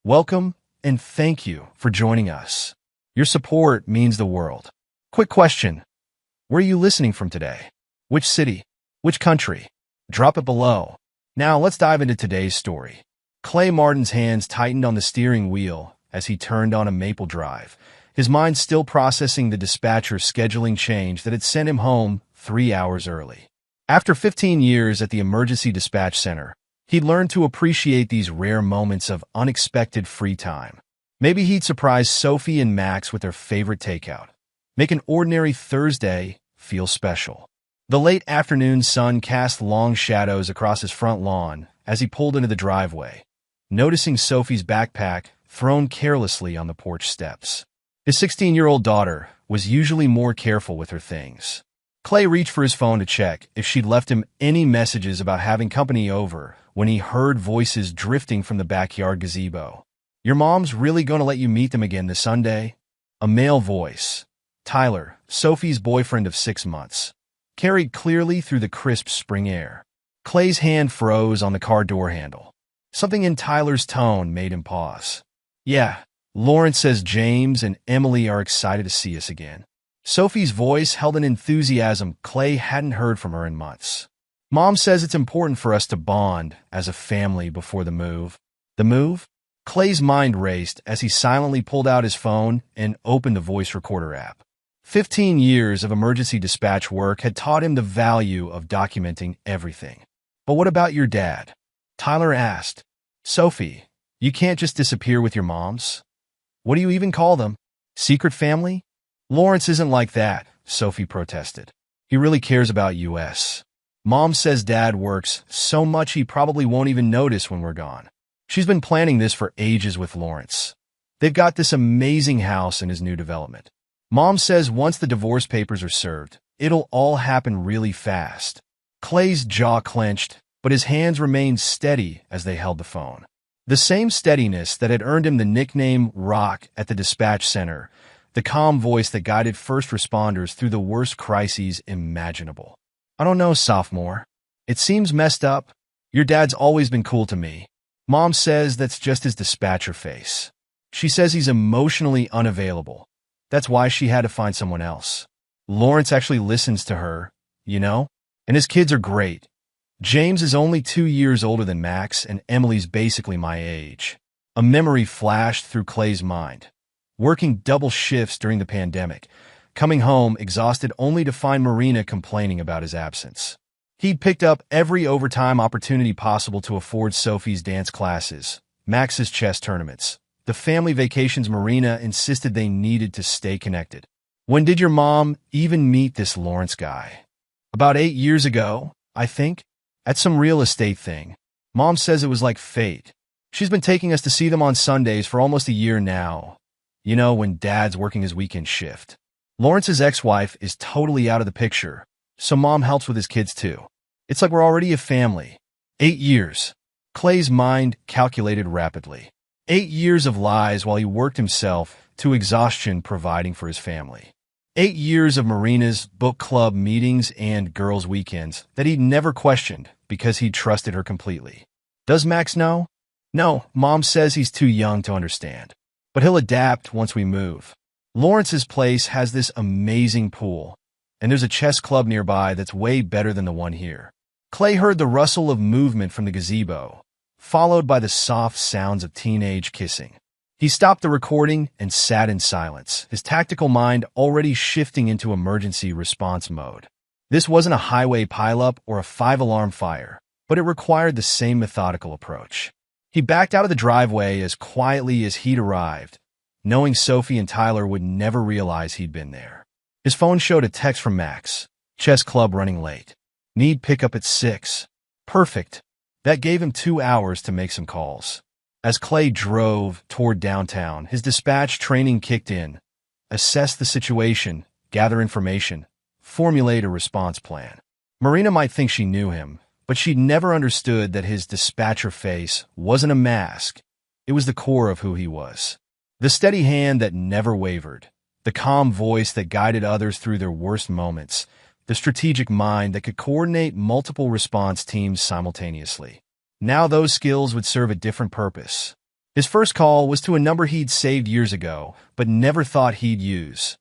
Welcome, and thank you for joining us. Your support means the world. Quick question. Where are you listening from today? Which city? Which country? Drop it below. Now let's dive into today's story. Clay Martin's hands tightened on the steering wheel as he turned on a Maple Drive, his mind still processing the dispatcher's scheduling change that had sent him home 3 hours early. After 15 years at the Emergency Dispatch Center, he'd learned to appreciate these rare moments of unexpected free time. Maybe he'd surprise Sophie and Max with their favorite takeout. Make an ordinary Thursday feel special. The late afternoon sun cast long shadows across his front lawn as he pulled into the driveway, noticing Sophie's backpack thrown carelessly on the porch steps. His 16-year-old daughter was usually more careful with her things. Clay reached for his phone to check if she'd left him any messages about having company over when he heard voices drifting from the backyard gazebo. "Your mom's really going to let you meet them again this Sunday?" A male voice, Tyler, Sophie's boyfriend of 6 months, carried clearly through the crisp spring air. Clay's hand froze on the car door handle. Something in Tyler's tone made him pause. "Yeah, Lawrence says James and Emily are excited to see us again." Sophie's voice held an enthusiasm Clay hadn't heard from her in months. "Mom says it's important for us to bond as a family before the move." The move? Clay's mind raced as he silently pulled out his phone and opened the voice recorder app. 15 years of emergency dispatch work had taught him the value of documenting everything. "But what about your dad?" Tyler asked. "Sophie, you can't just disappear with your moms. What do you even call them? Secret family?" "Lawrence isn't like that," Sophie protested. "He really cares about us. Mom says Dad works so much he probably won't even notice when we're gone. She's been planning this for ages with Lawrence. They've got this amazing house in his new development. Mom says once the divorce papers are served, it'll all happen really fast." Clay's jaw clenched, but his hands remained steady as they held the phone. The same steadiness that had earned him the nickname Rock at the dispatch center, the calm voice that guided first responders through the worst crises imaginable. "I don't know, sophomore. It seems messed up. Your dad's always been cool to me. Mom says that's just his dispatcher face. She says he's emotionally unavailable. That's why she had to find someone else. Lawrence actually listens to her, you know? And his kids are great. James is only 2 years older than Max, and Emily's basically my age." A memory flashed through Clay's mind. Working double shifts during the pandemic, coming home exhausted only to find Marina complaining about his absence. He'd picked up every overtime opportunity possible to afford Sophie's dance classes, Max's chess tournaments, the family vacations. Marina insisted they needed to stay connected. "When did your mom even meet this Lawrence guy?" "About 8 years ago, I think. At some real estate thing. Mom says it was like fate. She's been taking us to see them on Sundays for almost a year now. You know, when Dad's working his weekend shift. Lawrence's ex-wife is totally out of the picture, so Mom helps with his kids too. It's like we're already a family." 8 years. Clay's mind calculated rapidly. 8 years of lies while he worked himself to exhaustion providing for his family. 8 years of Marina's book club meetings and girls' weekends that he'd never questioned because he'd trusted her completely. "Does Max know?" "No, Mom says he's too young to understand. But he'll adapt once we move. Lawrence's place has this amazing pool, and there's a chess club nearby that's way better than the one here." Clay heard the rustle of movement from the gazebo, followed by the soft sounds of teenage kissing. He stopped the recording and sat in silence, his tactical mind already shifting into emergency response mode. This wasn't a highway pileup or a 5-alarm fire, but it required the same methodical approach. He backed out of the driveway as quietly as he'd arrived, knowing Sophie and Tyler would never realize he'd been there. His phone showed a text from Max. "Chess club running late. Need pickup at 6. Perfect. That gave him 2 hours to make some calls. As Clay drove toward downtown, his dispatch training kicked in. Assess the situation, gather information, formulate a response plan. Marina might think she knew him, but she'd never understood that his dispatcher face wasn't a mask. It was the core of who he was. The steady hand that never wavered, the calm voice that guided others through their worst moments, the strategic mind that could coordinate multiple response teams simultaneously. Now those skills would serve a different purpose. His first call was to a number he'd saved years ago, but never thought he'd use.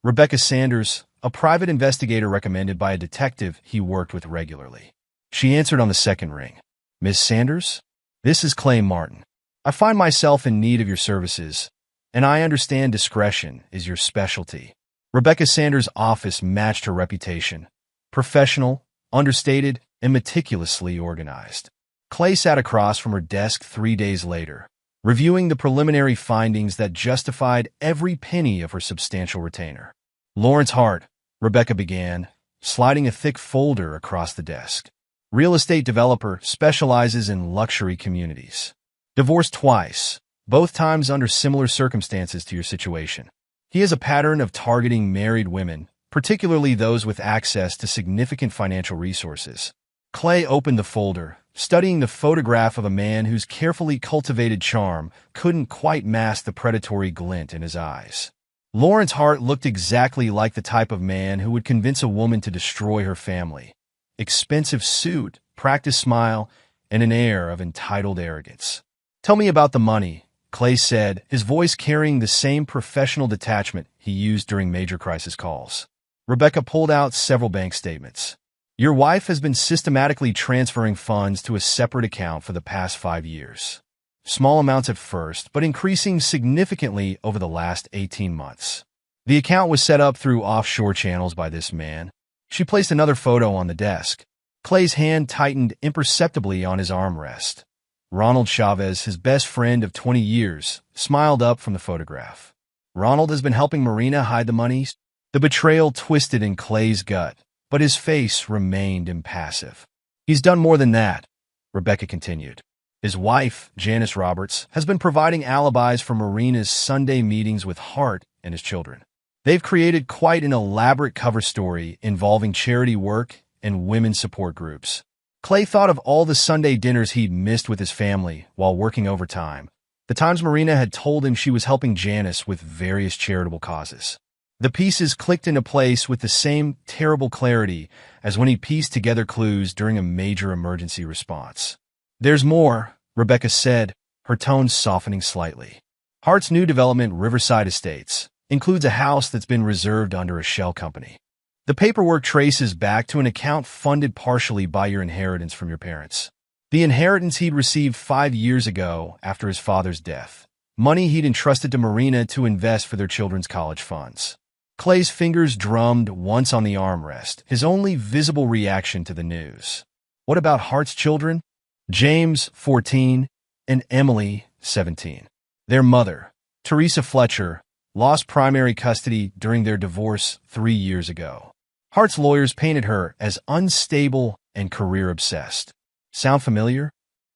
Rebecca Sanders, a private investigator recommended by a detective he worked with regularly. She answered on the second ring. "Miss Sanders? This is Clay Martin. I find myself in need of your services, and I understand discretion is your specialty." Rebecca Sanders' office matched her reputation. Professional, understated, and meticulously organized. Clay sat across from her desk 3 days later, reviewing the preliminary findings that justified every penny of her substantial retainer. "Lawrence Hart," Rebecca began, sliding a thick folder across the desk. "Real estate developer, specializes in luxury communities. Divorced twice, both times under similar circumstances to your situation. He has a pattern of targeting married women, particularly those with access to significant financial resources." Clay opened the folder, studying the photograph of a man whose carefully cultivated charm couldn't quite mask the predatory glint in his eyes. Lawrence Hart looked exactly like the type of man who would convince a woman to destroy her family. Expensive suit, practiced smile, and an air of entitled arrogance. "Tell me about the money," Clay said, his voice carrying the same professional detachment he used during major crisis calls. Rebecca pulled out several bank statements. "Your wife has been systematically transferring funds to a separate account for the past 5 years. Small amounts at first, but increasing significantly over the last 18 months. The account was set up through offshore channels by this man." She placed another photo on the desk. Clay's hand tightened imperceptibly on his armrest. Ronald Chavez, his best friend of 20 years, smiled up from the photograph. "Ronald has been helping Marina hide the money?" The betrayal twisted in Clay's gut, but his face remained impassive. "He's done more than that," Rebecca continued. "His wife, Janice Roberts, has been providing alibis for Marina's Sunday meetings with Hart and his children. They've created quite an elaborate cover story involving charity work and women's support groups." Clay thought of all the Sunday dinners he'd missed with his family while working overtime, the times Marina had told him she was helping Janice with various charitable causes. The pieces clicked into place with the same terrible clarity as when he pieced together clues during a major emergency response. "There's more," Rebecca said, her tone softening slightly. "Hart's new development, Riverside Estates, includes a house that's been reserved under a shell company. The paperwork traces back to an account funded partially by your inheritance from your parents. The inheritance he'd received 5 years ago after his father's death. Money he'd entrusted to Marina to invest for their children's college funds." Clay's fingers drummed once on the armrest, his only visible reaction to the news. "What about Hart's children?" "James, 14, and Emily, 17. Their mother, Teresa Fletcher, lost primary custody during their divorce 3 years ago. Hart's lawyers painted her as unstable and career-obsessed. Sound familiar?"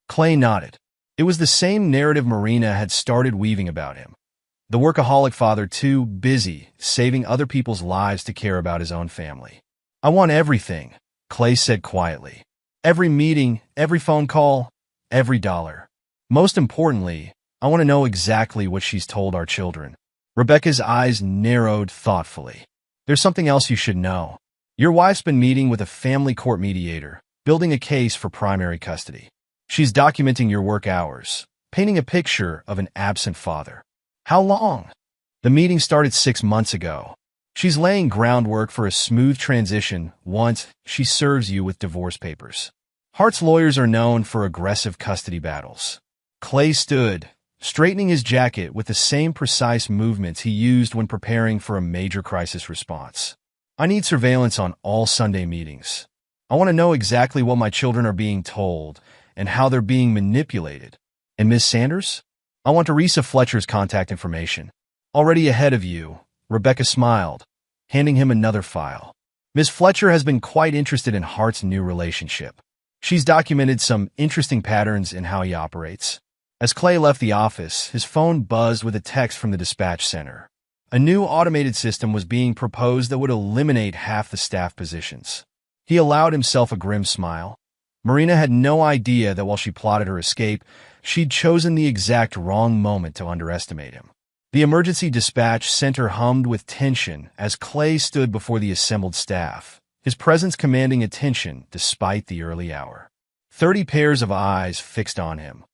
Clay nodded. It was the same narrative Marina had started weaving about him. The workaholic father too busy saving other people's lives to care about his own family. "I want everything," Clay said quietly. "Every meeting, every phone call, every dollar. Most importantly, I want to know exactly what she's told our children." Rebecca's eyes narrowed thoughtfully. "There's something else you should know. Your wife's been meeting with a family court mediator, building a case for primary custody. She's documenting your work hours, painting a picture of an absent father." "How long?" "The meeting started 6 months ago. She's laying groundwork for a smooth transition once she serves you with divorce papers. Hart's lawyers are known for aggressive custody battles." Clay stood, straightening his jacket with the same precise movements he used when preparing for a major crisis response. "I need surveillance on all Sunday meetings. I want to know exactly what my children are being told and how they're being manipulated. And Miss Sanders? I want Teresa Fletcher's contact information." "Already ahead of you," Rebecca smiled, handing him another file. "Miss Fletcher has been quite interested in Hart's new relationship. She's documented some interesting patterns in how he operates." As Clay left the office, his phone buzzed with a text from the dispatch center. A new automated system was being proposed that would eliminate half the staff positions. He allowed himself a grim smile. Marina had no idea that while she plotted her escape, she'd chosen the exact wrong moment to underestimate him. The emergency dispatch center hummed with tension as Clay stood before the assembled staff, his presence commanding attention despite the early hour. 30 pairs of eyes fixed on him.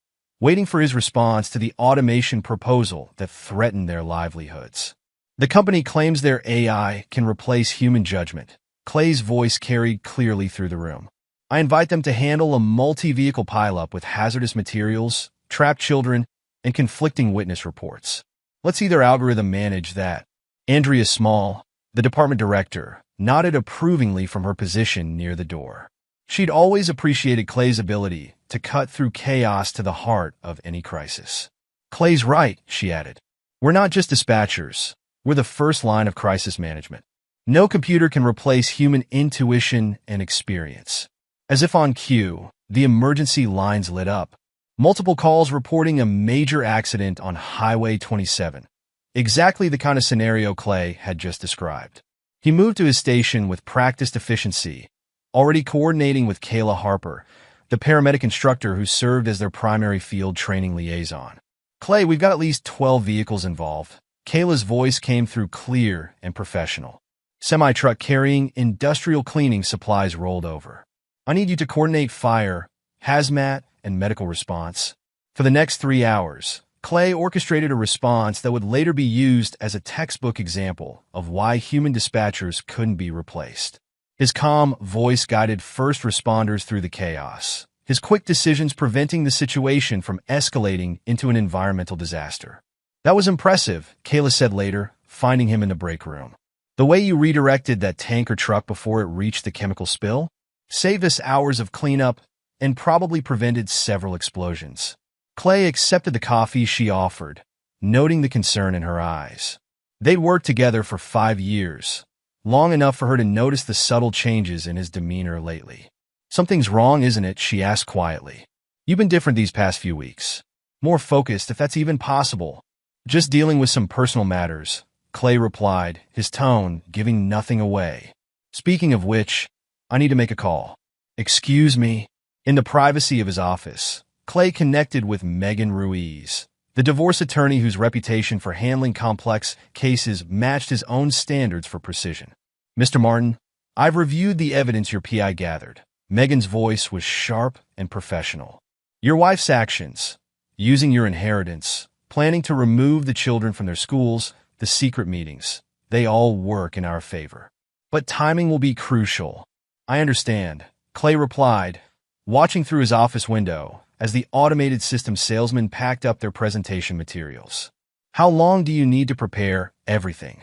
waiting for his response to the automation proposal that threatened their livelihoods. The company claims their AI can replace human judgment. Clay's voice carried clearly through the room. I invite them to handle a multi-vehicle pileup with hazardous materials, trapped children, and conflicting witness reports. Let's see their algorithm manage that. Andrea Small, the department director, nodded approvingly from her position near the door. She'd always appreciated Clay's ability to cut through chaos to the heart of any crisis. Clay's right, she added. We're not just dispatchers. We're the first line of crisis management. No computer can replace human intuition and experience. As if on cue, the emergency lines lit up. Multiple calls reporting a major accident on Highway 27. Exactly the kind of scenario Clay had just described. He moved to his station with practiced efficiency, already coordinating with Kayla Harper, the paramedic instructor who served as their primary field training liaison. Clay, we've got at least 12 vehicles involved. Kayla's voice came through clear and professional. Semi-truck carrying industrial cleaning supplies rolled over. I need you to coordinate fire, hazmat, and medical response. For the next 3 hours, Clay orchestrated a response that would later be used as a textbook example of why human dispatchers couldn't be replaced. His calm voice guided first responders through the chaos, his quick decisions preventing the situation from escalating into an environmental disaster. That was impressive, Kayla said later, finding him in the break room. The way you redirected that tanker truck before it reached the chemical spill saved us hours of cleanup and probably prevented several explosions. Clay accepted the coffee she offered, noting the concern in her eyes. They'd worked together for 5 years, long enough for her to notice the subtle changes in his demeanor lately. Something's wrong, isn't it? She asked quietly. You've been different these past few weeks. More focused, if that's even possible. Just dealing with some personal matters, Clay replied, his tone giving nothing away. Speaking of which, I need to make a call. Excuse me? In the privacy of his office, Clay connected with Megan Ruiz, the divorce attorney whose reputation for handling complex cases matched his own standards for precision. Mr. Martin, I've reviewed the evidence your PI gathered. Megan's voice was sharp and professional. Your wife's actions, using your inheritance, planning to remove the children from their schools, the secret meetings, they all work in our favor. But timing will be crucial. I understand, Clay replied, watching through his office window as the automated system salesman packed up their presentation materials. How long do you need to prepare everything?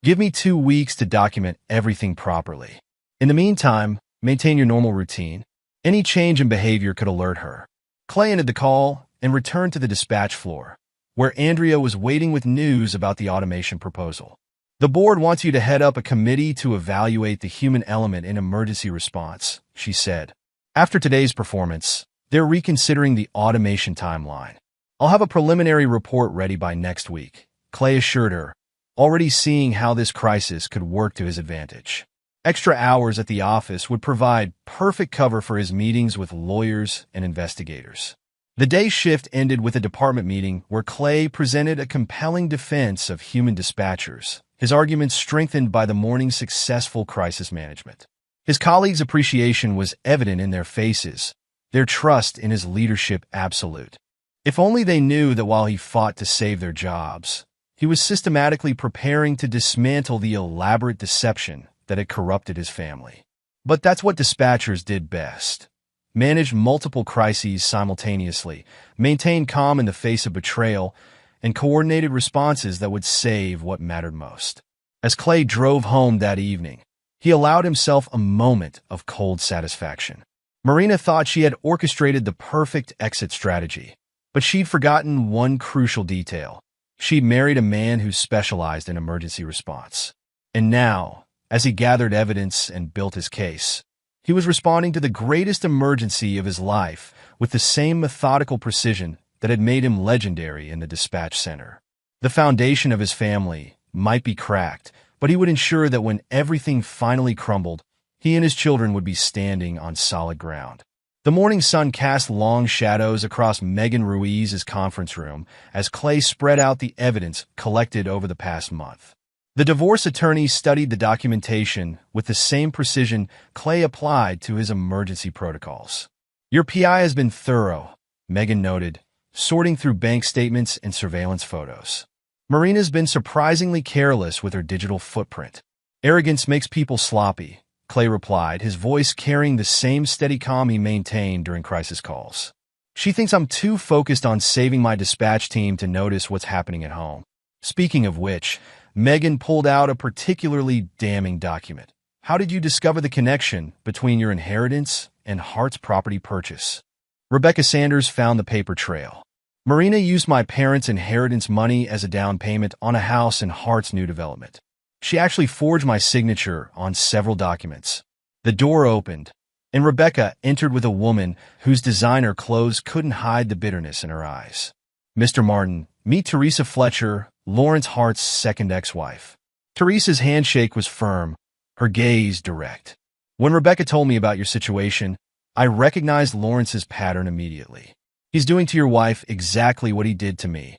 Give me 2 weeks to document everything properly. In the meantime, maintain your normal routine. Any change in behavior could alert her. Clay ended the call and returned to the dispatch floor, where Andrea was waiting with news about the automation proposal. The board wants you to head up a committee to evaluate the human element in emergency response, she said. After today's performance, they're reconsidering the automation timeline. I'll have a preliminary report ready by next week, Clay assured her, already seeing how this crisis could work to his advantage. Extra hours at the office would provide perfect cover for his meetings with lawyers and investigators. The day shift ended with a department meeting where Clay presented a compelling defense of human dispatchers, his arguments strengthened by the morning's successful crisis management. His colleagues' appreciation was evident in their faces, their trust in his leadership absolute. If only they knew that while he fought to save their jobs, he was systematically preparing to dismantle the elaborate deception that had corrupted his family. But that's what dispatchers did best. Managed multiple crises simultaneously, maintained calm in the face of betrayal, and coordinated responses that would save what mattered most. As Clay drove home that evening, he allowed himself a moment of cold satisfaction. Marina thought she had orchestrated the perfect exit strategy, but she'd forgotten one crucial detail. She'd married a man who specialized in emergency response. And now, as he gathered evidence and built his case, he was responding to the greatest emergency of his life with the same methodical precision that had made him legendary in the dispatch center. The foundation of his family might be cracked, but he would ensure that when everything finally crumbled, he and his children would be standing on solid ground. The morning sun cast long shadows across Megan Ruiz's conference room as Clay spread out the evidence collected over the past month. The divorce attorney studied the documentation with the same precision Clay applied to his emergency protocols. Your PI has been thorough, Megan noted, sorting through bank statements and surveillance photos. Marina's been surprisingly careless with her digital footprint. Arrogance makes people sloppy, Clay replied, his voice carrying the same steady calm he maintained during crisis calls. She thinks I'm too focused on saving my dispatch team to notice what's happening at home. Speaking of which, Megan pulled out a particularly damning document. How did you discover the connection between your inheritance and Hart's property purchase? Rebecca Sanders found the paper trail. Marina used my parents' inheritance money as a down payment on a house in Hart's new development. She actually forged my signature on several documents. The door opened, and Rebecca entered with a woman whose designer clothes couldn't hide the bitterness in her eyes. Mr. Martin, meet Teresa Fletcher, Lawrence Hart's second ex-wife. Teresa's handshake was firm, her gaze direct. When Rebecca told me about your situation, I recognized Lawrence's pattern immediately. He's doing to your wife exactly what he did to me,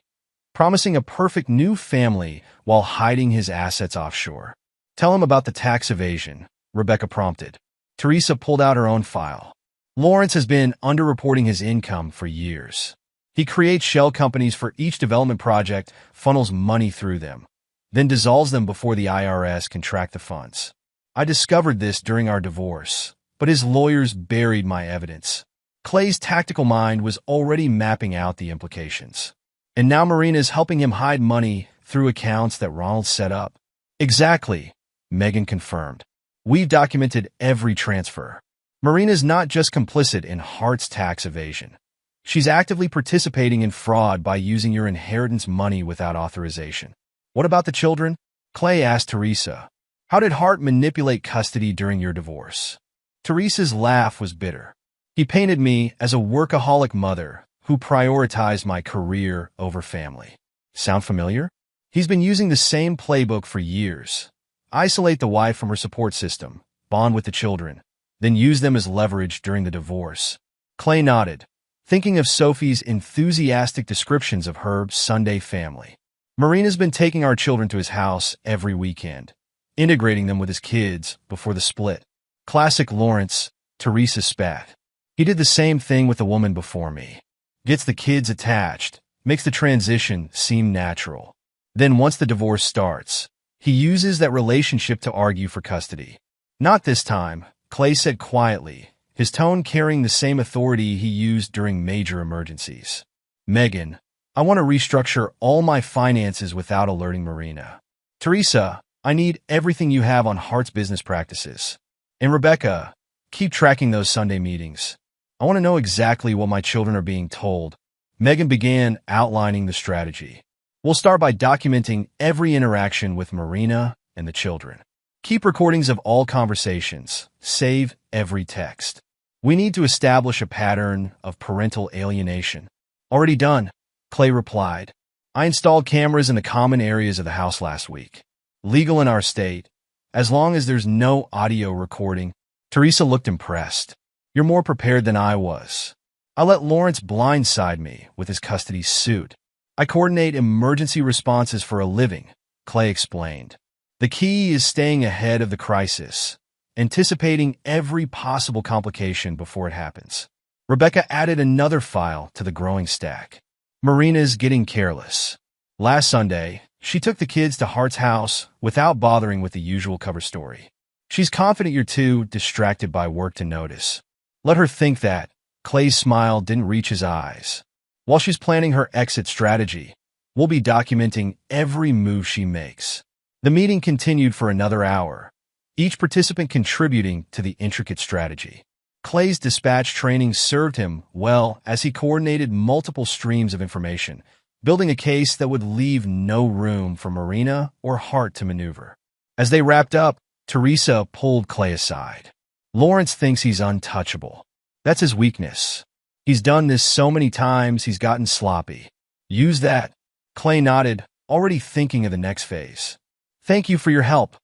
promising a perfect new family while hiding his assets offshore. Tell him about the tax evasion, Rebecca prompted. Teresa pulled out her own file. Lawrence has been underreporting his income for years. He creates shell companies for each development project, funnels money through them, then dissolves them before the IRS can track the funds. I discovered this during our divorce, but his lawyers buried my evidence. Clay's tactical mind was already mapping out the implications. And now Marina is helping him hide money through accounts that Ronald set up. Exactly, Megan confirmed. We've documented every transfer. Marina's not just complicit in Hart's tax evasion. She's actively participating in fraud by using your inheritance money without authorization. What about the children? Clay asked Teresa. How did Hart manipulate custody during your divorce? Teresa's laugh was bitter. He painted me as a workaholic mother who prioritized my career over family. Sound familiar? He's been using the same playbook for years. Isolate the wife from her support system, bond with the children, then use them as leverage during the divorce. Clay nodded, thinking of Sophie's enthusiastic descriptions of Herb's Sunday family. Marina's been taking our children to his house every weekend, integrating them with his kids before the split. Classic Lawrence, Teresa spat. He did the same thing with the woman before me. Gets the kids attached, makes the transition seem natural. Then once the divorce starts, he uses that relationship to argue for custody. Not this time, Clay said quietly, his tone carrying the same authority he used during major emergencies. Megan, I want to restructure all my finances without alerting Marina. Teresa, I need everything you have on Hart's business practices. And Rebecca, keep tracking those Sunday meetings. I want to know exactly what my children are being told. Megan began outlining the strategy. We'll start by documenting every interaction with Marina and the children. Keep recordings of all conversations. Save every text. We need to establish a pattern of parental alienation. Already done, Clay replied. I installed cameras in the common areas of the house last week. Legal in our state, as long as there's no audio recording. Teresa looked impressed. You're more prepared than I was. I let Lawrence blindside me with his custody suit. I coordinate emergency responses for a living, Clay explained. The key is staying ahead of the crisis, anticipating every possible complication before it happens. Rebecca added another file to the growing stack. Marina's getting careless. Last Sunday, she took the kids to Hart's house without bothering with the usual cover story. She's confident you're too distracted by work to notice. Let her think that. Clay's smile didn't reach his eyes. While she's planning her exit strategy, we'll be documenting every move she makes. The meeting continued for another hour, each participant contributing to the intricate strategy. Clay's dispatch training served him well as he coordinated multiple streams of information, building a case that would leave no room for Marina or Hart to maneuver. As they wrapped up, Teresa pulled Clay aside. Lawrence thinks he's untouchable. That's his weakness. He's done this so many times he's gotten sloppy. Use that. Clay nodded, already thinking of the next phase. Thank you for your help,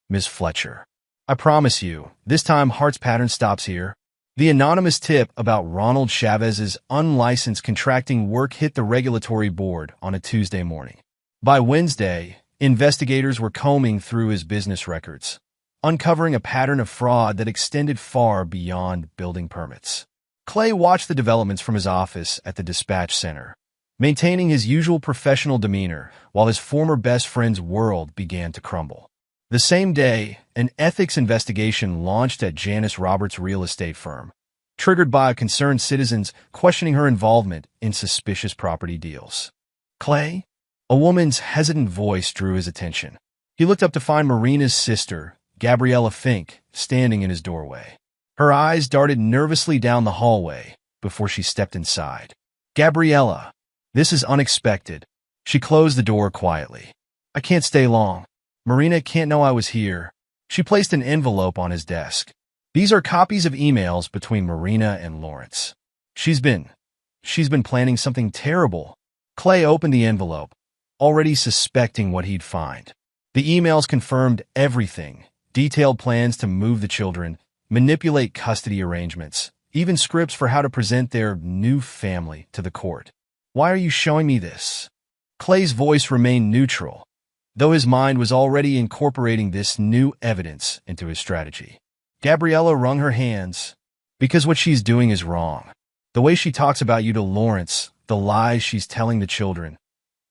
Ms. Fletcher. I promise you, this time Hart's pattern stops here. The anonymous tip about Ronald Chavez's unlicensed contracting work hit the regulatory board on a Tuesday morning. By Wednesday, investigators were combing through his business records, uncovering a pattern of fraud that extended far beyond building permits. Clay watched the developments from his office at the dispatch center, maintaining his usual professional demeanor while his former best friend's world began to crumble. The same day, an ethics investigation launched at Janice Roberts' real estate firm, triggered by concerned citizens questioning her involvement in suspicious property deals. Clay? A woman's hesitant voice drew his attention. He looked up to find Marina's sister, Gabriella Fink, standing in his doorway. Her eyes darted nervously down the hallway before she stepped inside. "Gabriella, this is unexpected." She closed the door quietly. "I can't stay long. Marina can't know I was here." She placed an envelope on his desk. "These are copies of emails between Marina and Lawrence. She's been planning something terrible." Clay opened the envelope, already suspecting what he'd find. The emails confirmed everything: detailed plans to move the children, manipulate custody arrangements, even scripts for how to present their new family to the court. "Why are you showing me this?" Clay's voice remained neutral, though his mind was already incorporating this new evidence into his strategy. Gabriella wrung her hands. "Because what she's doing is wrong. The way she talks about you to Lawrence, the lies she's telling the children,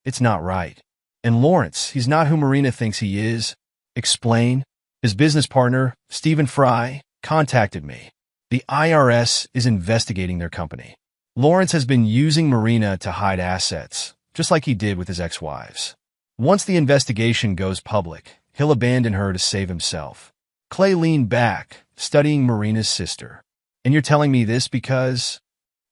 it's not right. And Lawrence, he's not who Marina thinks he is." "Explain." "His business partner, Stephen Fry, contacted me. The IRS is investigating their company. Lawrence has been using Marina to hide assets, just like he did with his ex-wives. Once the investigation goes public, he'll abandon her to save himself." Clay leaned back, studying Marina's sister. "And you're telling me this because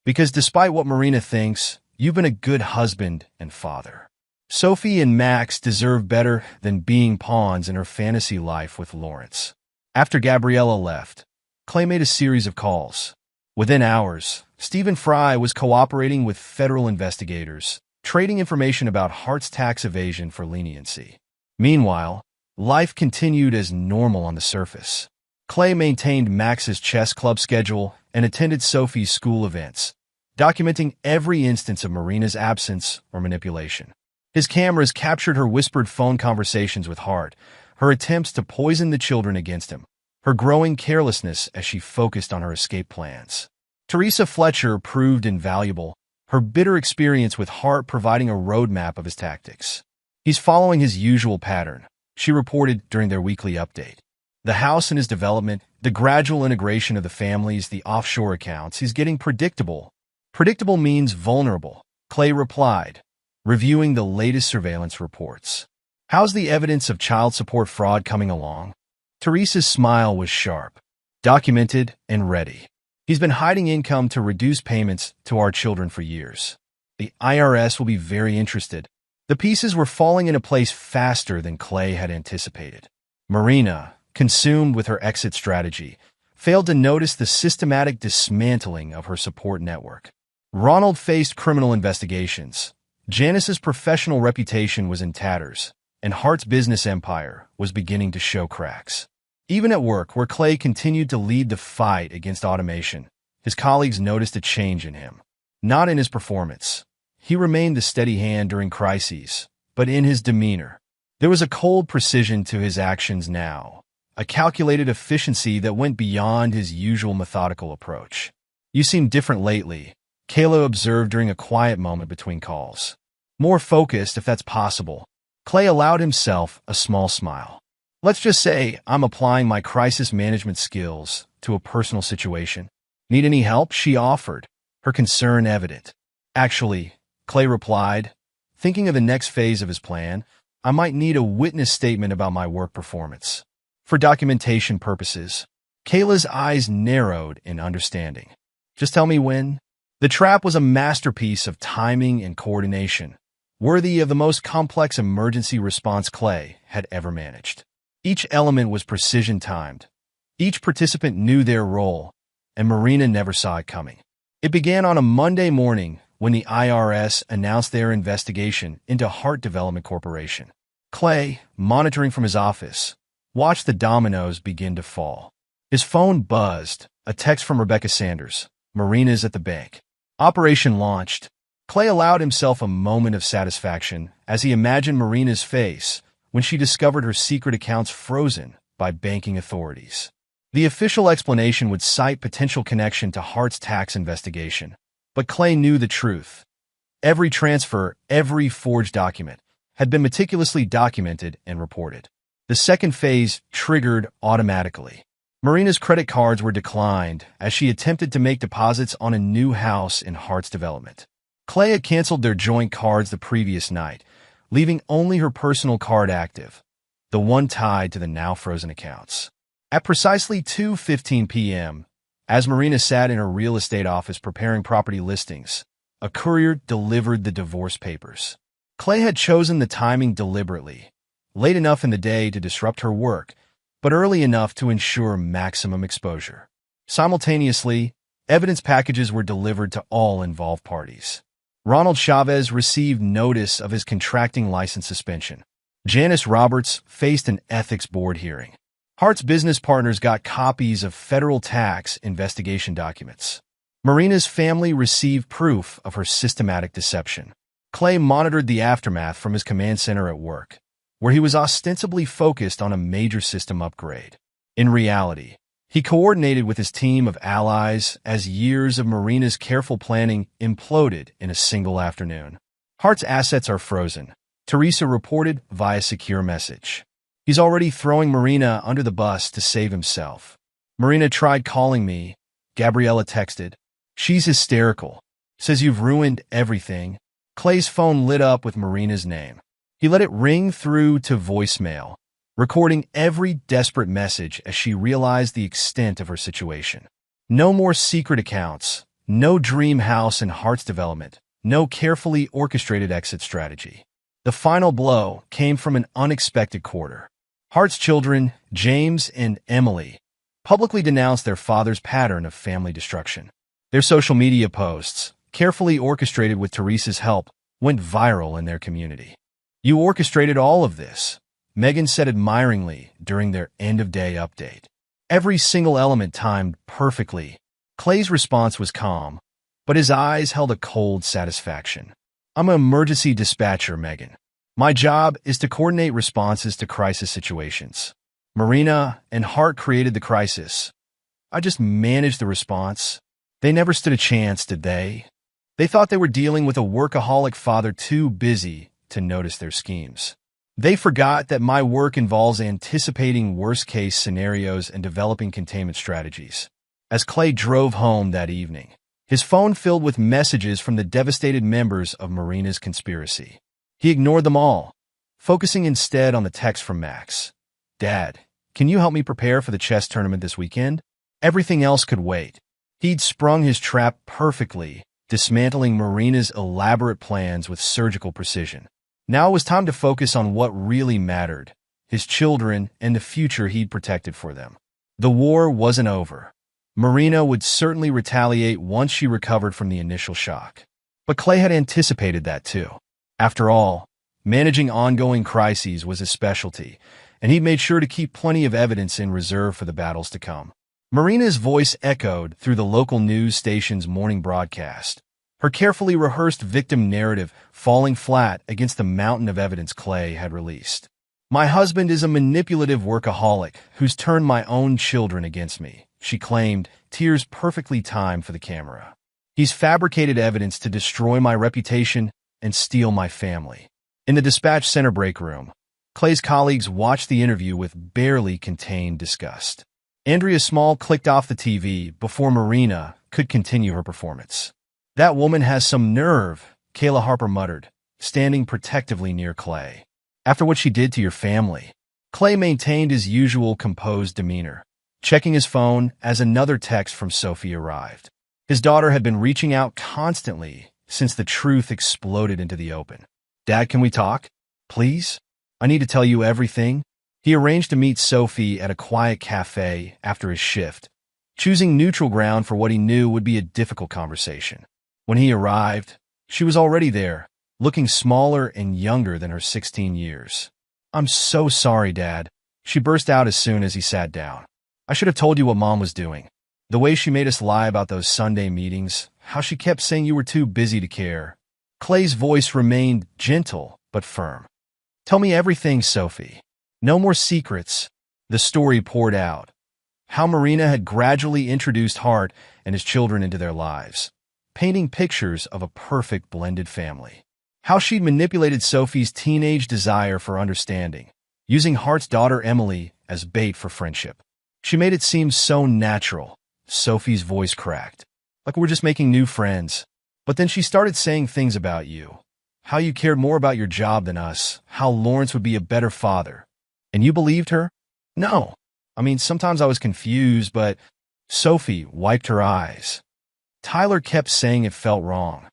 despite what Marina thinks, you've been a good husband and father. Sophie and Max deserve better than being pawns in her fantasy life with Lawrence." After Gabriella left, Clay made a series of calls. Within hours, Stephen Fry was cooperating with federal investigators, trading information about Hart's tax evasion for leniency. Meanwhile, life continued as normal on the surface. Clay maintained Max's chess club schedule and attended Sophie's school events, documenting every instance of Marina's absence or manipulation. His cameras captured her whispered phone conversations with Hart, her attempts to poison the children against him, her growing carelessness as she focused on her escape plans. Teresa Fletcher proved invaluable, her bitter experience with Hart providing a roadmap of his tactics. "He's following his usual pattern," she reported during their weekly update. "The house and his development, the gradual integration of the families, the offshore accounts, he's getting predictable." "Predictable means vulnerable," Clay replied, reviewing the latest surveillance reports. "How's the evidence of child support fraud coming along?" Teresa's smile was sharp. "Documented and ready. He's been hiding income to reduce payments to our children for years. The IRS will be very interested." The pieces were falling into place faster than Clay had anticipated. Marina, consumed with her exit strategy, failed to notice the systematic dismantling of her support network. Ronald faced criminal investigations. Janice's professional reputation was in tatters, and Hart's business empire was beginning to show cracks. Even at work, where Clay continued to lead the fight against automation, his colleagues noticed a change in him. Not in his performance. He remained the steady hand during crises, but in his demeanor. There was a cold precision to his actions now, a calculated efficiency that went beyond his usual methodical approach. "You seem different lately," Kayla observed during a quiet moment between calls. "More focused, if that's possible." Clay allowed himself a small smile. "Let's just say I'm applying my crisis management skills to a personal situation." "Need any help?" she offered, her concern evident. "Actually," Clay replied, thinking of the next phase of his plan, "I might need a witness statement about my work performance. For documentation purposes." Kayla's eyes narrowed in understanding. "Just tell me when." The trap was a masterpiece of timing and coordination, worthy of the most complex emergency response Clay had ever managed. Each element was precision-timed. Each participant knew their role, and Marina never saw it coming. It began on a Monday morning when the IRS announced their investigation into Hart Development Corporation. Clay, monitoring from his office, watched the dominoes begin to fall. His phone buzzed, a text from Rebecca Sanders. "Marina's at the bank." Operation launched. Clay allowed himself a moment of satisfaction as he imagined Marina's face when she discovered her secret accounts frozen by banking authorities. The official explanation would cite potential connection to Hart's tax investigation, but Clay knew the truth. Every transfer, every forged document, had been meticulously documented and reported. The second phase triggered automatically. Marina's credit cards were declined as she attempted to make deposits on a new house in Hart's development. Clay had canceled their joint cards the previous night, leaving only her personal card active, the one tied to the now-frozen accounts. At precisely 2:15 p.m., as Marina sat in her real estate office preparing property listings, a courier delivered the divorce papers. Clay had chosen the timing deliberately, late enough in the day to disrupt her work, but early enough to ensure maximum exposure. Simultaneously, evidence packages were delivered to all involved parties. Ronald Chavez received notice of his contracting license suspension. Janice Roberts faced an ethics board hearing. Hart's business partners got copies of federal tax investigation documents. Marina's family received proof of her systematic deception. Clay monitored the aftermath from his command center at work, where he was ostensibly focused on a major system upgrade. In reality, he coordinated with his team of allies as years of Marina's careful planning imploded in a single afternoon. Hart's assets are frozen, Teresa reported via secure message. He's already throwing Marina under the bus to save himself. Marina tried calling me, Gabriella texted. She's hysterical. Says you've ruined everything. Clay's phone lit up with Marina's name. He let it ring through to voicemail, recording every desperate message as she realized the extent of her situation. No more secret accounts, no dream house in Hart's development, no carefully orchestrated exit strategy. The final blow came from an unexpected quarter. Hart's children, James and Emily, publicly denounced their father's pattern of family destruction. Their social media posts, carefully orchestrated with Teresa's help, went viral in their community. You orchestrated all of this, Megan said admiringly during their end-of-day update. Every single element timed perfectly. Clay's response was calm, but his eyes held a cold satisfaction. I'm an emergency dispatcher, Megan. My job is to coordinate responses to crisis situations. Marina and Hart created the crisis. I just managed the response. They never stood a chance, did they? They thought they were dealing with a workaholic father too busy to notice their schemes. They forgot that my work involves anticipating worst-case scenarios and developing containment strategies. As Clay drove home that evening, his phone filled with messages from the devastated members of Marina's conspiracy. He ignored them all, focusing instead on the text from Max. Dad, can you help me prepare for the chess tournament this weekend? Everything else could wait. He'd sprung his trap perfectly, dismantling Marina's elaborate plans with surgical precision. Now it was time to focus on what really mattered, his children and the future he'd protected for them. The war wasn't over. Marina would certainly retaliate once she recovered from the initial shock. But Clay had anticipated that too. After all, managing ongoing crises was his specialty, and he'd made sure to keep plenty of evidence in reserve for the battles to come. Marina's voice echoed through the local news station's morning broadcast, her carefully rehearsed victim narrative falling flat against the mountain of evidence Clay had released. My husband is a manipulative workaholic who's turned my own children against me, she claimed, tears perfectly timed for the camera. He's fabricated evidence to destroy my reputation and steal my family. In the dispatch center break room, Clay's colleagues watched the interview with barely contained disgust. Andrea Small clicked off the TV before Marina could continue her performance. That woman has some nerve, Kayla Harper muttered, standing protectively near Clay. After what she did to your family. Clay maintained his usual composed demeanor, checking his phone as another text from Sophie arrived. His daughter had been reaching out constantly since the truth exploded into the open. Dad, can we talk? Please? I need to tell you everything. He arranged to meet Sophie at a quiet cafe after his shift, choosing neutral ground for what he knew would be a difficult conversation. When he arrived, she was already there, looking smaller and younger than her 16 years. I'm so sorry, Dad, she burst out as soon as he sat down. I should have told you what Mom was doing. The way she made us lie about those Sunday meetings, how she kept saying you were too busy to care. Clay's voice remained gentle but firm. Tell me everything, Sophie. No more secrets. The story poured out. How Marina had gradually introduced Hart and his children into their lives. painting pictures of a perfect blended family. How she'd manipulated Sophie's teenage desire for understanding, using Hart's daughter Emily as bait for friendship. She made it seem so natural. Sophie's voice cracked, like we're just making new friends. But then she started saying things about you. How you cared more about your job than us, how Lawrence would be a better father. And you believed her? No. I mean, sometimes I was confused, but Sophie wiped her eyes. Tyler kept saying it felt wrong.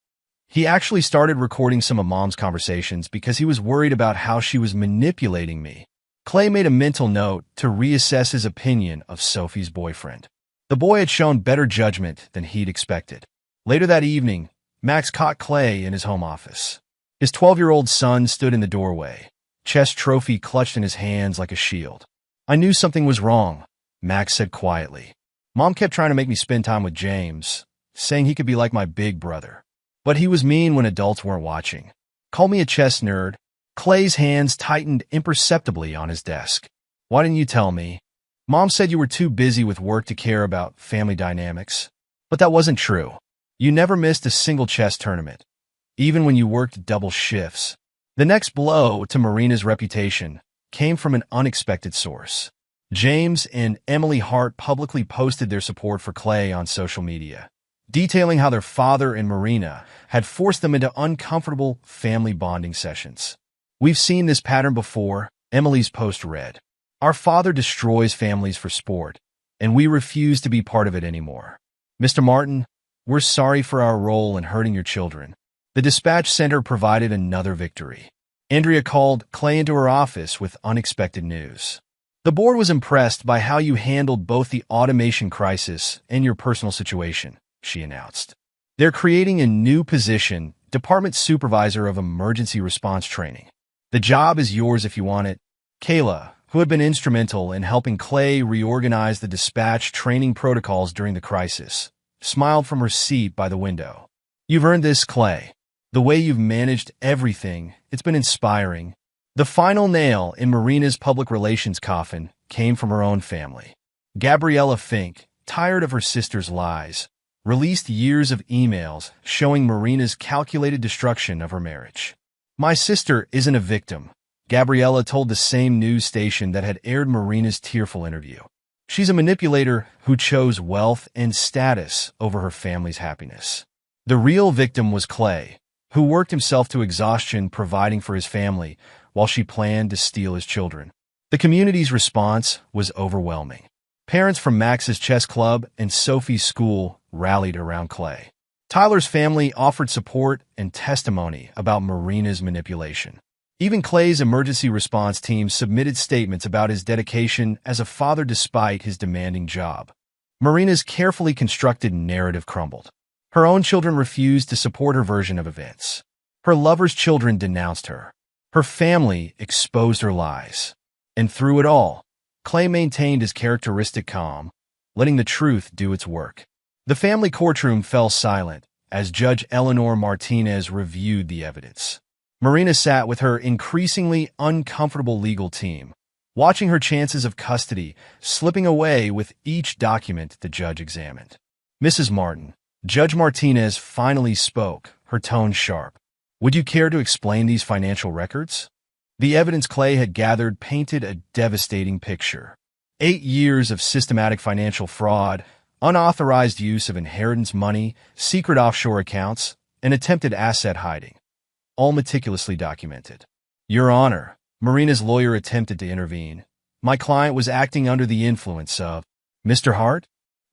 He actually started recording some of Mom's conversations because he was worried about how she was manipulating me. Clay made a mental note to reassess his opinion of Sophie's boyfriend. The boy had shown better judgment than he'd expected. Later that evening, Max caught Clay in his home office. His 12-year-old son stood in the doorway, chess trophy clutched in his hands like a shield. I knew something was wrong, Max said quietly. Mom kept trying to make me spend time with James, saying he could be like my big brother. But he was mean when adults weren't watching. Call me a chess nerd. Clay's hands tightened imperceptibly on his desk. Why didn't you tell me? Mom said you were too busy with work to care about family dynamics. But that wasn't true. You never missed a single chess tournament, even when you worked double shifts. The next blow to Marina's reputation came from an unexpected source. James and Emily Hart publicly posted their support for Clay on social media, detailing how their father and Marina had forced them into uncomfortable family bonding sessions. We've seen this pattern before, Emily's post read. Our father destroys families for sport, and we refuse to be part of it anymore. Mr. Martin, we're sorry for our role in hurting your children. The dispatch center provided another victory. Andrea called Clay into her office with unexpected news. The board was impressed by how you handled both the automation crisis and your personal situation, she announced. They're creating a new position, Department Supervisor of Emergency Response Training. The job is yours if you want it. Kayla, who had been instrumental in helping Clay reorganize the dispatch training protocols during the crisis, smiled from her seat by the window. You've earned this, Clay. The way you've managed everything, it's been inspiring. The final nail in Marina's public relations coffin came from her own family. Gabriella Fink, tired of her sister's lies, released years of emails showing Marina's calculated destruction of her marriage. My sister isn't a victim, Gabriella told the same news station that had aired Marina's tearful interview. She's a manipulator who chose wealth and status over her family's happiness. The real victim was Clay, who worked himself to exhaustion providing for his family while she planned to steal his children. The community's response was overwhelming. Parents from Max's chess club and Sophie's school rallied around Clay. Tyler's family offered support and testimony about Marina's manipulation. Even Clay's emergency response team submitted statements about his dedication as a father despite his demanding job. Marina's carefully constructed narrative crumbled. Her own children refused to support her version of events. Her lover's children denounced her. Her family exposed her lies. And through it all, Clay maintained his characteristic calm, letting the truth do its work. The family courtroom fell silent as Judge Eleanor Martinez reviewed the evidence. Marina sat with her increasingly uncomfortable legal team, watching her chances of custody slipping away with each document the judge examined. Mrs. Martin, Judge Martinez finally spoke, her tone sharp. Would you care to explain these financial records? The evidence Clay had gathered painted a devastating picture. 8 years of systematic financial fraud, unauthorized use of inheritance money, secret offshore accounts, and attempted asset hiding, all meticulously documented. Your Honor, Marina's lawyer attempted to intervene. My client was acting under the influence of Mr. Hart?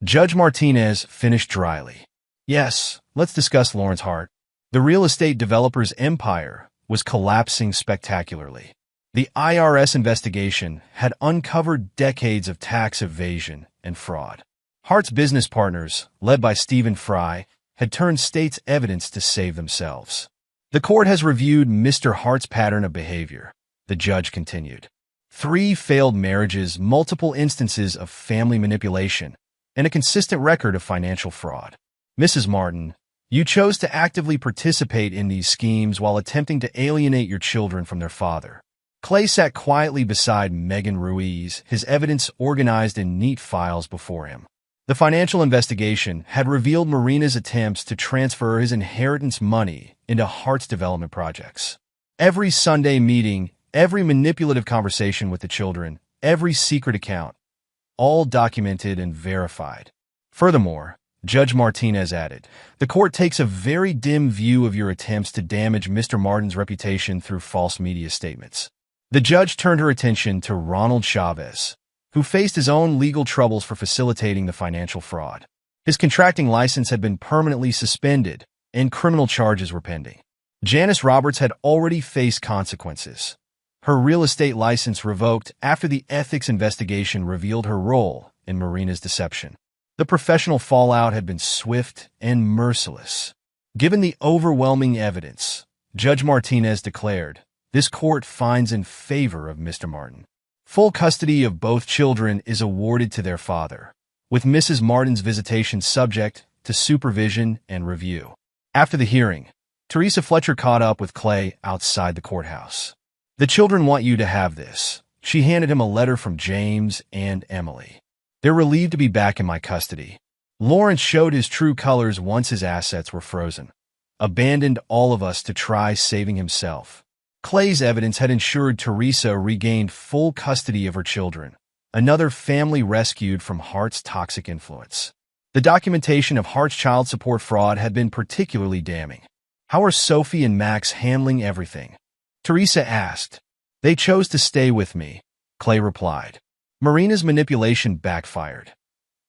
Judge Martinez finished dryly. Yes, let's discuss Lawrence Hart. The real estate developer's empire was collapsing spectacularly. The IRS investigation had uncovered decades of tax evasion and fraud. Hart's business partners, led by Stephen Fry, had turned state's evidence to save themselves. The court has reviewed Mr. Hart's pattern of behavior, the judge continued. 3 failed marriages, multiple instances of family manipulation, and a consistent record of financial fraud. Mrs. Martin, you chose to actively participate in these schemes while attempting to alienate your children from their father. Clay sat quietly beside Megan Ruiz, his evidence organized in neat files before him. The financial investigation had revealed Marina's attempts to transfer his inheritance money into Hart's development projects. Every Sunday meeting, every manipulative conversation with the children, every secret account, all documented and verified. Furthermore, Judge Martinez added, the court takes a very dim view of your attempts to damage Mr. Martin's reputation through false media statements. The judge turned her attention to Ronald Chavez, who faced his own legal troubles for facilitating the financial fraud. His contracting license had been permanently suspended, and criminal charges were pending. Janice Roberts had already faced consequences. Her real estate license revoked after the ethics investigation revealed her role in Marina's deception. The professional fallout had been swift and merciless. Given the overwhelming evidence, Judge Martinez declared, this court finds in favor of Mr. Martin. Full custody of both children is awarded to their father, with Mrs. Martin's visitation subject to supervision and review. After the hearing, Teresa Fletcher caught up with Clay outside the courthouse. The children want you to have this. She handed him a letter from James and Emily. They're relieved to be back in my custody. Lawrence showed his true colors once his assets were frozen. Abandoned all of us to try saving himself. Clay's evidence had ensured Teresa regained full custody of her children, another family rescued from Hart's toxic influence. The documentation of Hart's child support fraud had been particularly damning. How are Sophie and Max handling everything? Teresa asked. They chose to stay with me, Clay replied. Marina's manipulation backfired.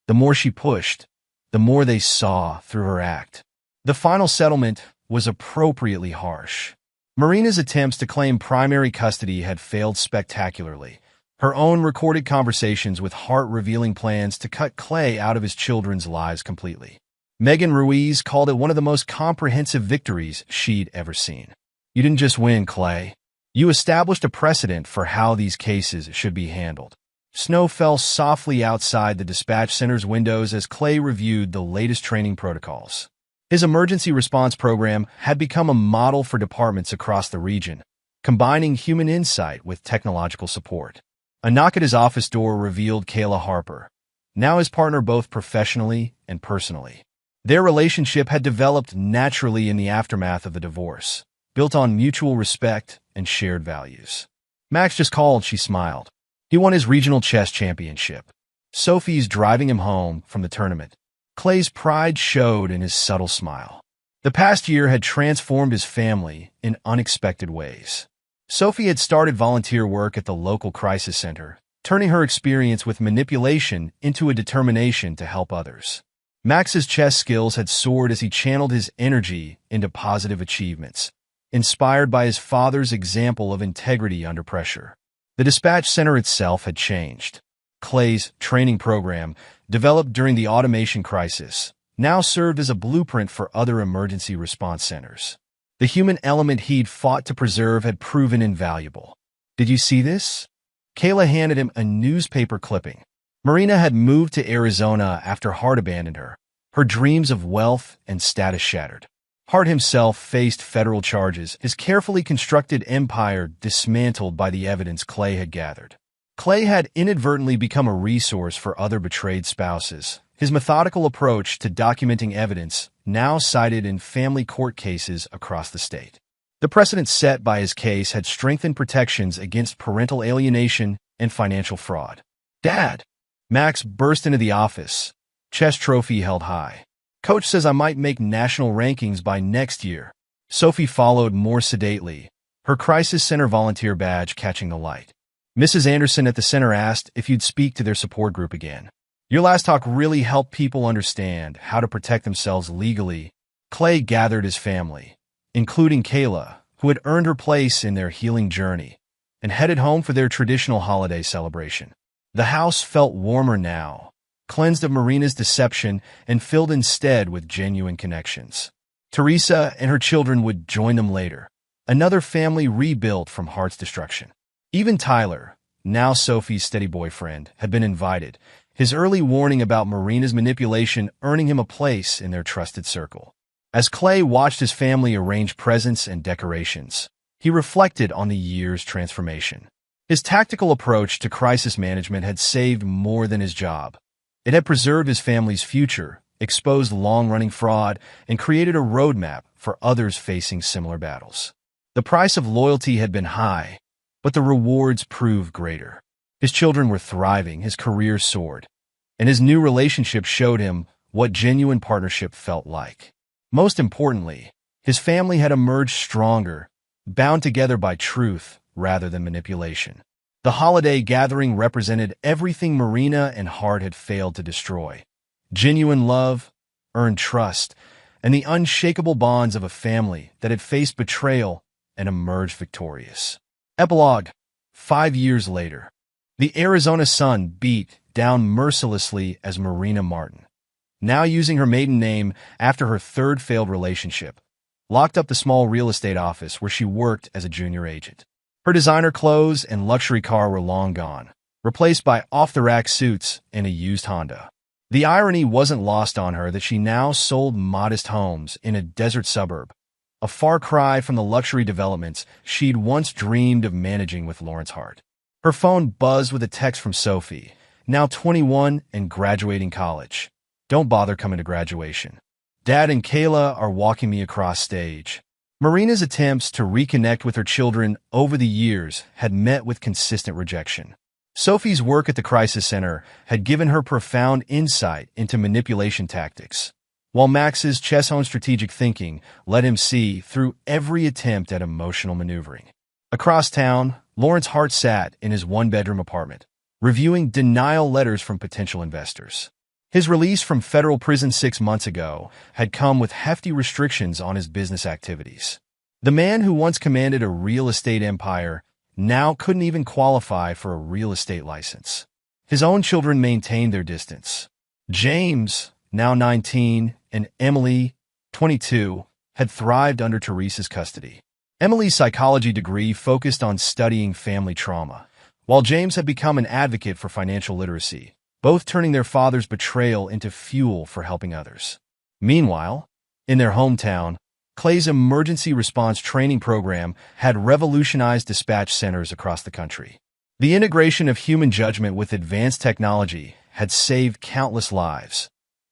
The more she pushed, the more they saw through her act. The final settlement was appropriately harsh. Marina's attempts to claim primary custody had failed spectacularly, her own recorded conversations with Hart revealing plans to cut Clay out of his children's lives completely. Megan Ruiz called it one of the most comprehensive victories she'd ever seen. You didn't just win, Clay. You established a precedent for how these cases should be handled. Snow fell softly outside the dispatch center's windows as Clay reviewed the latest training protocols. His emergency response program had become a model for departments across the region, combining human insight with technological support. A knock at his office door revealed Kayla Harper, now his partner both professionally and personally. Their relationship had developed naturally in the aftermath of the divorce, built on mutual respect and shared values. Max just called, she smiled. He won his regional chess championship. Sophie's driving him home from the tournament. Clay's pride showed in his subtle smile. The past year had transformed his family in unexpected ways. Sophie had started volunteer work at the local crisis center, turning her experience with manipulation into a determination to help others. Max's chess skills had soared as he channeled his energy into positive achievements, inspired by his father's example of integrity under pressure. The dispatch center itself had changed. Clay's training program, developed during the automation crisis, now served as a blueprint for other emergency response centers. The human element he'd fought to preserve had proven invaluable. Did you see this? Kayla handed him a newspaper clipping. Marina had moved to Arizona after Hart abandoned her, her dreams of wealth and status shattered. Hart himself faced federal charges, his carefully constructed empire dismantled by the evidence Clay had gathered. Clay had inadvertently become a resource for other betrayed spouses, his methodical approach to documenting evidence now cited in family court cases across the state. The precedent set by his case had strengthened protections against parental alienation and financial fraud. Dad! Max burst into the office, chess trophy held high. Coach says I might make national rankings by next year. Sophie followed more sedately, her crisis center volunteer badge catching the light. Mrs. Anderson at the center asked if you'd speak to their support group again. Your last talk really helped people understand how to protect themselves legally. Clay gathered his family, including Kayla, who had earned her place in their healing journey, and headed home for their traditional holiday celebration. The house felt warmer now, cleansed of Marina's deception and filled instead with genuine connections. Teresa and her children would join them later, another family rebuilt from Hart's destruction. Even Tyler, now Sophie's steady boyfriend, had been invited, his early warning about Marina's manipulation earning him a place in their trusted circle. As Clay watched his family arrange presents and decorations, he reflected on the year's transformation. His tactical approach to crisis management had saved more than his job. It had preserved his family's future, exposed long-running fraud, and created a roadmap for others facing similar battles. The price of loyalty had been high, but the rewards proved greater. His children were thriving, his career soared, and his new relationship showed him what genuine partnership felt like. Most importantly, his family had emerged stronger, bound together by truth rather than manipulation. The holiday gathering represented everything Marina and Hart had failed to destroy: genuine love, earned trust, and the unshakable bonds of a family that had faced betrayal and emerged victorious. Epilogue. 5 years later, the Arizona sun beat down mercilessly as Marina Martin, now using her maiden name after her third failed relationship, locked up the small real estate office where she worked as a junior agent. Her designer clothes and luxury car were long gone, replaced by off-the-rack suits and a used Honda. The irony wasn't lost on her that she now sold modest homes in a desert suburb, a far cry from the luxury developments she'd once dreamed of managing with Lawrence Hart. Her phone buzzed with a text from Sophie, now 21 and graduating college. "Don't bother coming to graduation. Dad and Kayla are walking me across stage." Marina's attempts to reconnect with her children over the years had met with consistent rejection. Sophie's work at the Crisis Center had given her profound insight into manipulation tactics, while Max's chess-honed strategic thinking let him see through every attempt at emotional maneuvering. Across town, Lawrence Hart sat in his one-bedroom apartment, reviewing denial letters from potential investors. His release from federal prison 6 months ago had come with hefty restrictions on his business activities. The man who once commanded a real estate empire now couldn't even qualify for a real estate license. His own children maintained their distance. James, now 19, and Emily, 22, had thrived under Teresa's custody. Emily's psychology degree focused on studying family trauma, while James had become an advocate for financial literacy, both turning their father's betrayal into fuel for helping others. Meanwhile, in their hometown, Clay's emergency response training program had revolutionized dispatch centers across the country. The integration of human judgment with advanced technology had saved countless lives,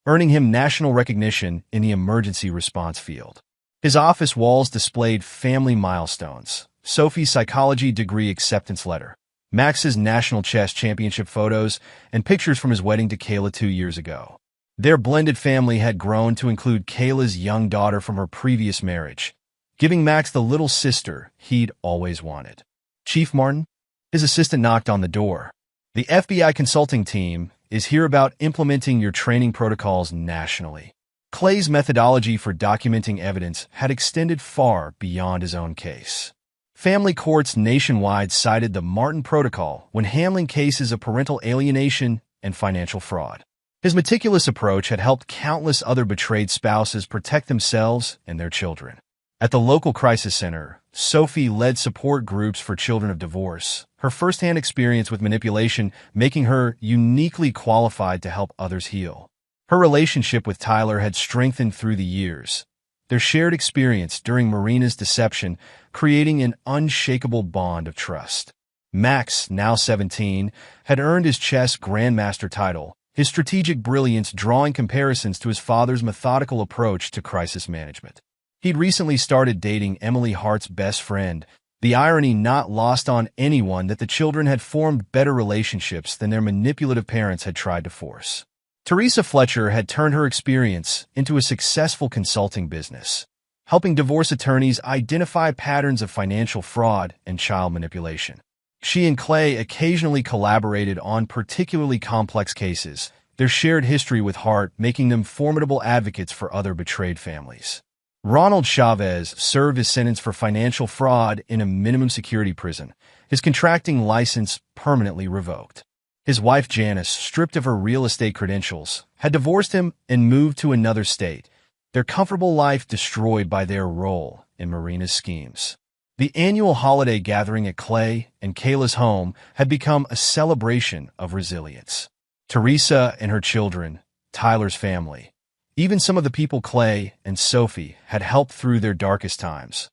earning him national recognition in the emergency response field. His office walls displayed family milestones: Sophie's psychology degree acceptance letter, Max's national chess championship photos, and pictures from his wedding to Kayla 2 years ago. Their blended family had grown to include Kayla's young daughter from her previous marriage, giving Max the little sister he'd always wanted. "Chief Martin?" His assistant knocked on the door. "The FBI consulting team is here about implementing your training protocols nationally." Clay's methodology for documenting evidence had extended far beyond his own case. Family courts nationwide cited the Martin Protocol when handling cases of parental alienation and financial fraud. His meticulous approach had helped countless other betrayed spouses protect themselves and their children. At the local crisis center, Sophie led support groups for children of divorce, her firsthand experience with manipulation making her uniquely qualified to help others heal. Her relationship with Tyler had strengthened through the years, their shared experience during Marina's deception creating an unshakable bond of trust. Max, now 17, had earned his chess grandmaster title, his strategic brilliance drawing comparisons to his father's methodical approach to crisis management. He'd recently started dating Emily Hart's best friend, the irony not lost on anyone that the children had formed better relationships than their manipulative parents had tried to force. Teresa Fletcher had turned her experience into a successful consulting business, helping divorce attorneys identify patterns of financial fraud and child manipulation. She and Clay occasionally collaborated on particularly complex cases, their shared history with Hart making them formidable advocates for other betrayed families. Ronald Chavez served his sentence for financial fraud in a minimum security prison, his contracting license permanently revoked. His wife Janice, stripped of her real estate credentials, had divorced him and moved to another state, their comfortable life destroyed by their role in Marina's schemes. The annual holiday gathering at Clay and Kayla's home had become a celebration of resilience. Teresa and her children, Tyler's family, even some of the people Clay and Sophie had helped through their darkest times,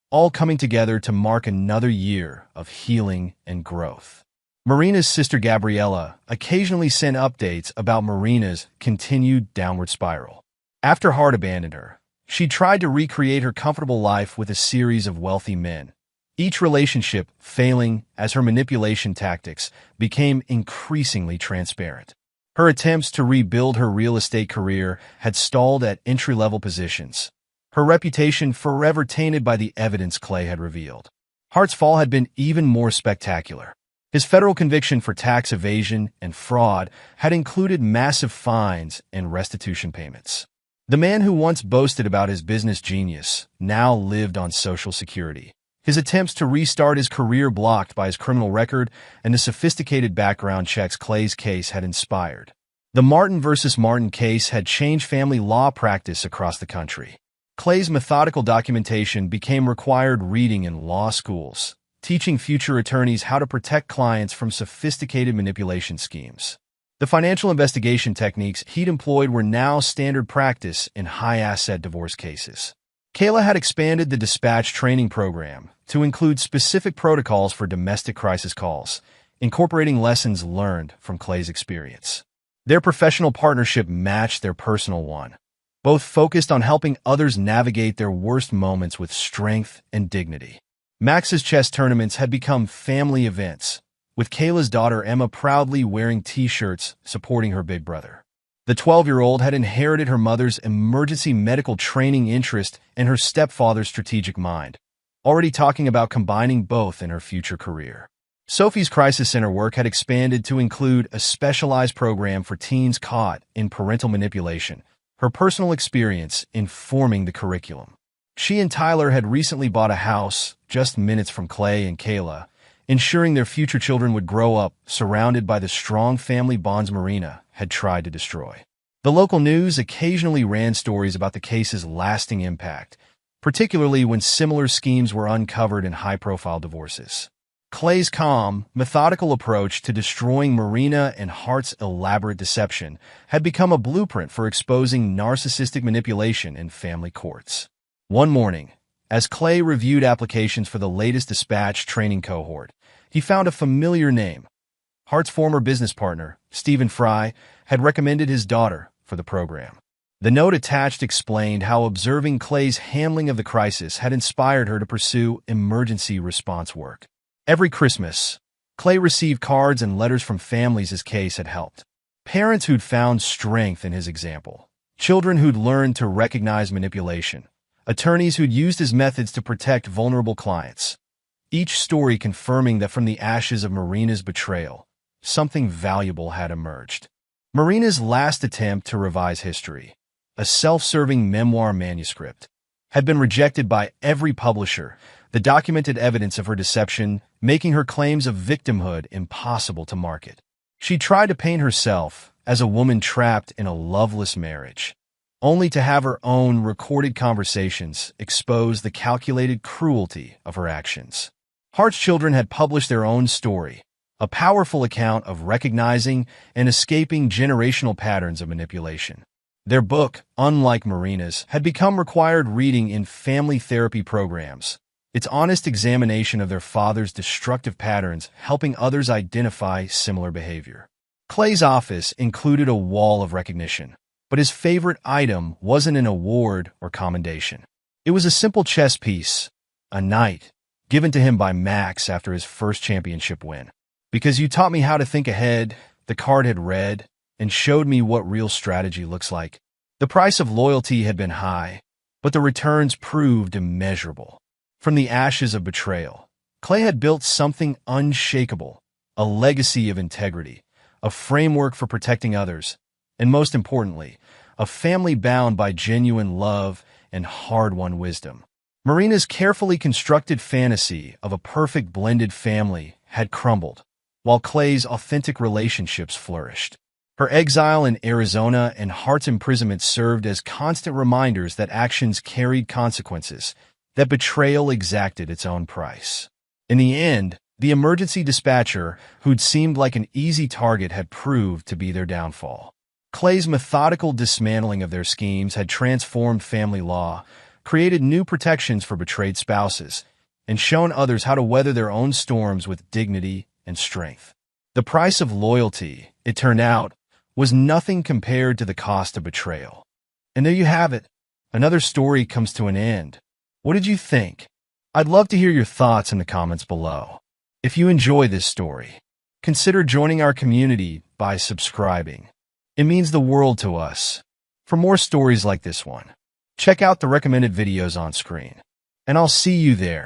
all coming together to mark another year of healing and growth. Marina's sister Gabriella occasionally sent updates about Marina's continued downward spiral. After Hart abandoned her, she tried to recreate her comfortable life with a series of wealthy men, each relationship failing as her manipulation tactics became increasingly transparent. Her attempts to rebuild her real estate career had stalled at entry-level positions, her reputation forever tainted by the evidence Clay had revealed. Hart's fall had been even more spectacular. His federal conviction for tax evasion and fraud had included massive fines and restitution payments. The man who once boasted about his business genius now lived on Social Security, his attempts to restart his career blocked by his criminal record and the sophisticated background checks Clay's case had inspired. The Martin versus Martin case had changed family law practice across the country. Clay's methodical documentation became required reading in law schools, teaching future attorneys how to protect clients from sophisticated manipulation schemes. The financial investigation techniques he'd employed were now standard practice in high-asset divorce cases. Kayla had expanded the dispatch training program to include specific protocols for domestic crisis calls, incorporating lessons learned from Clay's experience. Their professional partnership matched their personal one, both focused on helping others navigate their worst moments with strength and dignity. Max's chess tournaments had become family events, with Kayla's daughter Emma proudly wearing T-shirts supporting her big brother. The 12-year-old had inherited her mother's emergency medical training interest and her stepfather's strategic mind, already talking about combining both in her future career. Sophie's Crisis Center work had expanded to include a specialized program for teens caught in parental manipulation, her personal experience informing the curriculum. She and Tyler had recently bought a house just minutes from Clay and Kayla, ensuring their future children would grow up surrounded by the strong family bonds Marina had tried to destroy. The local news occasionally ran stories about the case's lasting impact, particularly when similar schemes were uncovered in high-profile divorces. Clay's calm, methodical approach to destroying Marina and Hart's elaborate deception had become a blueprint for exposing narcissistic manipulation in family courts. One morning, as Clay reviewed applications for the latest dispatch training cohort, he found a familiar name. Hart's former business partner, Stephen Fry, had recommended his daughter for the program. The note attached explained how observing Clay's handling of the crisis had inspired her to pursue emergency response work. Every Christmas, Clay received cards and letters from families his case had helped. Parents who'd found strength in his example, children who'd learned to recognize manipulation, attorneys who'd used his methods to protect vulnerable clients. Each story confirming that from the ashes of Marina's betrayal, something valuable had emerged. Marina's last attempt to revise history, a self-serving memoir manuscript, had been rejected by every publisher, the documented evidence of her deception making her claims of victimhood impossible to market. She tried to paint herself as a woman trapped in a loveless marriage, only to have her own recorded conversations expose the calculated cruelty of her actions. Hart's children had published their own story, a powerful account of recognizing and escaping generational patterns of manipulation. Their book, unlike Marina's, had become required reading in family therapy programs, its honest examination of their father's destructive patterns helping others identify similar behavior. Clay's office included a wall of recognition, but his favorite item wasn't an award or commendation. It was a simple chess piece, a knight, given to him by Max after his first championship win. "Because you taught me how to think ahead," the card had read, "and showed me what real strategy looks like." The price of loyalty had been high, but the returns proved immeasurable. From the ashes of betrayal, Clay had built something unshakable, a legacy of integrity, a framework for protecting others, and most importantly, a family bound by genuine love and hard-won wisdom. Marina's carefully constructed fantasy of a perfect blended family had crumbled, while Clay's authentic relationships flourished. Her exile in Arizona and Hart's imprisonment served as constant reminders that actions carried consequences, that betrayal exacted its own price. In the end, the emergency dispatcher, who'd seemed like an easy target, had proved to be their downfall. Clay's methodical dismantling of their schemes had transformed family law, created new protections for betrayed spouses, and shown others how to weather their own storms with dignity and strength. The price of loyalty, it turned out, was nothing compared to the cost of betrayal. And there you have it. Another story comes to an end. What did you think? I'd love to hear your thoughts in the comments below. If you enjoy this story, consider joining our community by subscribing. It means the world to us. For more stories like this one, check out the recommended videos on screen. And I'll see you there.